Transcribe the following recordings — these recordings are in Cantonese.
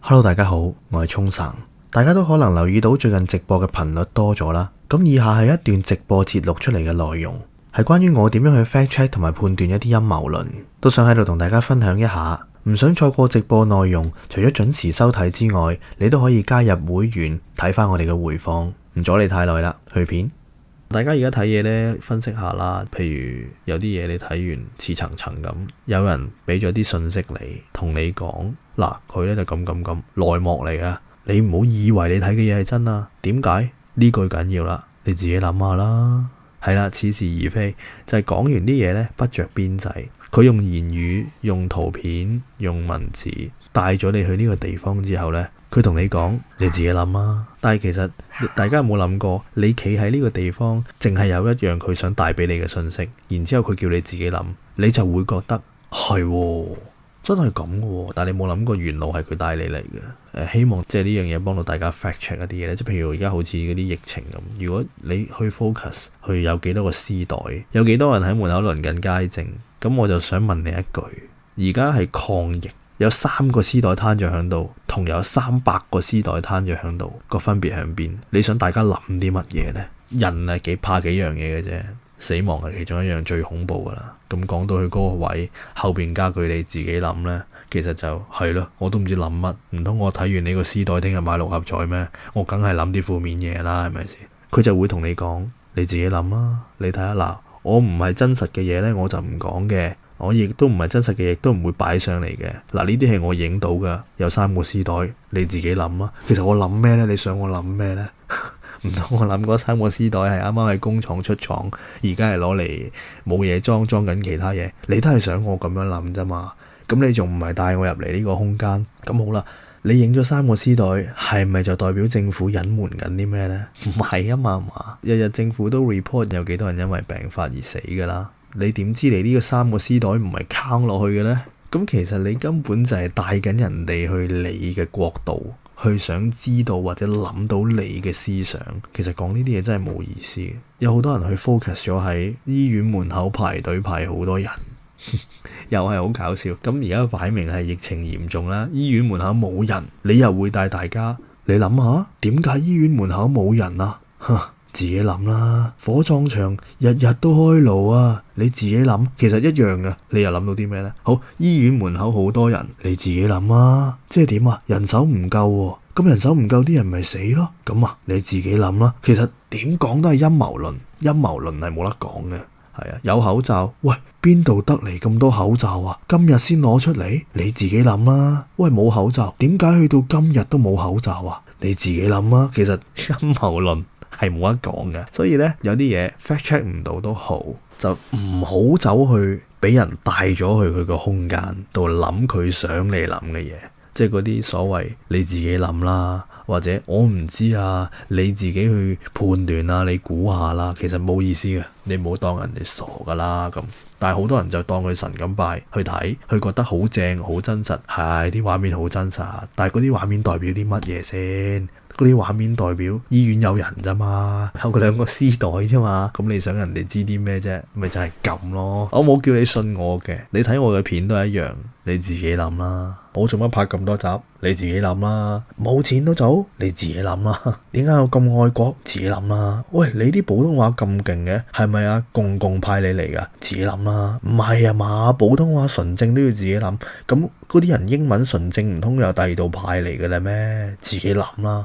Hello，大家好，我係沖繩。大家都可能留意到最近直播嘅頻率多咗啦。咁以下係一段直播節錄出嚟嘅內容，係關於我點樣去 fact check 同埋判斷一啲陰謀論，都想喺度同大家分享一下。唔想錯過直播內容，除咗準時收睇之外，你都可以加入會員睇翻我哋嘅回放。唔阻你太耐啦，去片。大家而家睇嘢呢，分析下啦。譬如有啲嘢你睇完似層層咁，有人俾咗啲信息你，同你講嗱，佢呢就咁內幕嚟㗎。你唔好以為你睇嘅嘢係真啊。點解？呢句緊要啦，你自己諗下啦。係啦，似是而非，就係講完啲嘢呢，不着邊際。佢用言語、用圖片、用文字帶咗你去呢個地方之後呢，佢同你講，你自己諗啊。但係其實大家有冇諗過，你企喺呢個地方，淨係有一樣佢想帶俾你嘅信息，然之後佢叫你自己諗，你就會覺得係喎，真係咁嘅喎。但係你冇諗過原路係佢帶你嚟嘅。希望即係呢樣嘢幫到大家 fact check 一啲嘢咧，即係譬如而家好似嗰啲疫情咁，如果你去 focus 去有幾多個屍袋，有幾多人喺門口輪緊街症，咁我就想問你一句，而家係抗疫，有3個屍袋攤咗喺度，同有300個屍袋攤咗喺度，個分別喺邊？你想大家諗啲乜嘢呢？人係幾怕幾樣嘢嘅啫，死亡係其中一樣最恐怖噶啦。咁講到去嗰個位，後邊加句你自己諗呢，其實就係咯，我都唔知諗乜。唔通我睇完你個屍袋聽日買6合彩咩？我梗係諗啲負面嘢啦，係咪先？佢就會同你講，你自己諗啊。你睇下嗱，我唔係真實嘅嘢呢，我就唔講嘅。我亦都唔係真實嘅，亦都唔會擺上嚟嘅。嗱，呢啲係我影到噶，有3個屍袋，你自己諗啊。其實我諗咩呢？你想我諗咩呢？唔通我諗嗰3個屍袋係啱啱喺工廠出廠，而家係攞嚟冇嘢裝緊其他嘢？你都係想我咁樣諗啫嘛？咁你仲唔係帶我入嚟呢個空間？咁好啦，你影咗3個屍袋，係咪就代表政府隱瞞緊啲咩呢？唔係啊嘛，日日政府都 report 有幾多人因為病發而死噶啦。你點知你呢個3個屍袋唔係坑落去嘅呢？咁其實你根本就係帶緊人哋去你嘅國度，去想知道或者諗到你嘅思想。其實講呢啲嘢真係冇意思嘅。有好多人去 focus 咗喺醫院門口排隊排好多人，又係好搞笑。咁而家擺明係疫情嚴重啦，醫院門口冇人，你又會帶大家，你諗下點解醫院門口冇人啊？自己諗啦，火葬場日日都開爐啊，你自己諗，其實一樣嘅。你又諗到啲咩呢？好，醫院門口好多人，你自己諗啊，即係點啊？人手唔夠喎，咁人手唔夠啲人咪死咯。咁啊，你自己諗啦。其實點講都係陰謀論，陰謀論係冇得講嘅。係啊，有口罩，喂，邊度得嚟咁多口罩啊？今日先攞出嚟，你自己諗啦。喂，冇口罩，點解去到今日都冇口罩啊？你自己諗啊。其實陰謀論係冇得講嘅，所以呢，有啲嘢 fact check 唔到都好，就唔好走去俾人帶咗去佢個空間度諗佢想你諗嘅嘢，即係嗰啲所謂你自己諗啦，或者我唔知啊，你自己去判斷啊，你估下啦，其實冇意思嘅，你唔好當人哋傻噶啦咁。但係好多人就當佢神咁拜去睇，佢覺得好正好真實，係啲畫面好真實，但係嗰啲畫面代表啲乜嘢先？嗰啲畫面代表醫院有人咋嘛，有佢2個屍袋啫嘛，咁你想人哋知啲咩啫？咪就係咁咯。我冇叫你信我嘅，你睇我嘅片都一樣，你自己諗啦。我做乜拍咁多集？你自己諗啦。冇錢都做，你自己諗啦。點解我咁愛國？自己諗啦。喂，你啲普通話咁勁嘅，係咪啊？共派你嚟噶？自己諗啦。唔係啊嘛，普通話純正都要自己諗。咁嗰啲人英文純正唔通有第2度派嚟嘅啦咩？自己諗啦。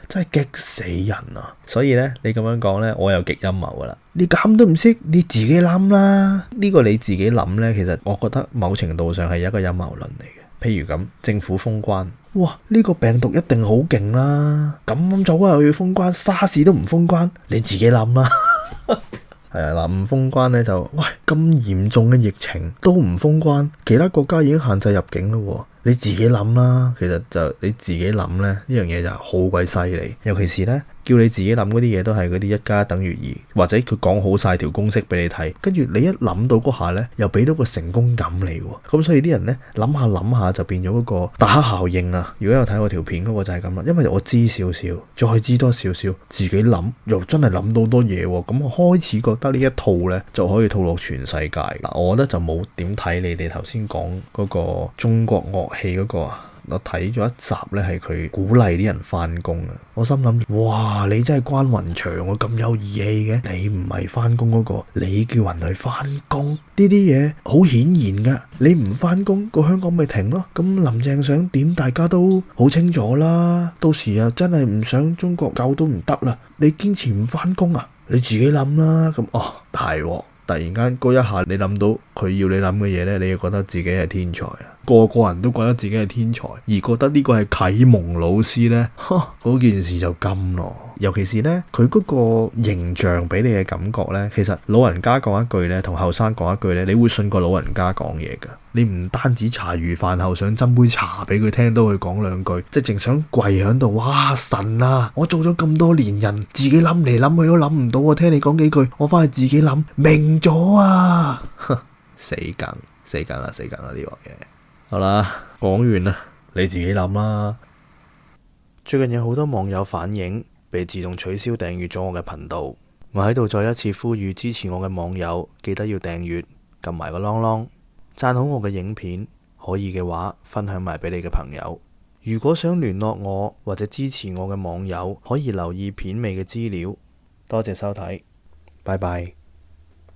真係激死人啊！所以呢，你咁樣講呢，我又極陰謀噶啦。你咁都唔識，你自己諗啦。呢個你自己諗呢，其實我覺得某程度上係一個陰謀論嚟嘅。譬如咁，政府封關，哇！呢個病毒一定好勁啦。咁早又要封關，沙士都唔封關，你自己諗啦。係啊，嗱，唔封關呢就，喂，咁嚴重嘅疫情都唔封關，其他國家已經限制入境咯。你自己諗啦，其實就你自己諗呢，呢樣嘢就好鬼犀利，尤其是呢，叫你自己諗嗰啲嘢都係嗰啲1+等於2，或者佢講好晒條公式俾你睇，跟住你一諗到嗰下呢，又俾到個成功感你喎，咁所以啲人呢，諗下就變咗嗰個達克效應啊！如果有睇我條片嗰個就係咁啦，因為我知少少，再知多少少，自己諗又真係諗到多嘢喎，咁我開始覺得呢一套呢，就可以套落全世界。嗱，我覺得就冇點睇你哋頭先講嗰個中國樂器嗰個我睇咗一集呢，係佢鼓勵啲人翻工啊。我心諗，哇，你真係關雲長喎，咁有義氣嘅。你唔係翻工嗰個，你叫人去翻工，呢啲嘢好顯然噶。你唔翻工，個香港咪停咯。咁林鄭想點，大家都好清楚啦。到時啊，真係唔想中國救都唔得啦。你堅持唔翻工啊？你自己諗啦。咁大鑊！突然間嗰一下，你諗到佢要你諗嘅嘢呢，你就覺得自己係天才啦。個個人都覺得自己係天才，而覺得呢個係啟蒙老師呢，嗰件事就金咯。尤其是呢，佢嗰個形象俾你嘅感覺呢，其實老人家講一句呢，同後生講一句呢，你會信過老人家講嘢噶。你唔單止茶餘飯後想斟杯茶俾佢聽，都去講兩句，即係淨想跪喺度。哇，神啊！我做咗咁多年人，自己諗嚟諗去都諗唔到。我聽你講幾句，我翻去自己諗明咗啊！死梗啦呢鑊嘢。好啦，講完啦，你自己諗啦。最近有好多網友反映被自動取消訂閱咗我嘅頻道，我喺度再一次呼籲支持我嘅網友，記得要訂閱，撳埋個啷啷，讚好我嘅影片，可以嘅話分享埋俾你嘅朋友。如果想聯絡我或者支持我嘅網友，可以留意片尾嘅資料。多謝收睇，拜拜。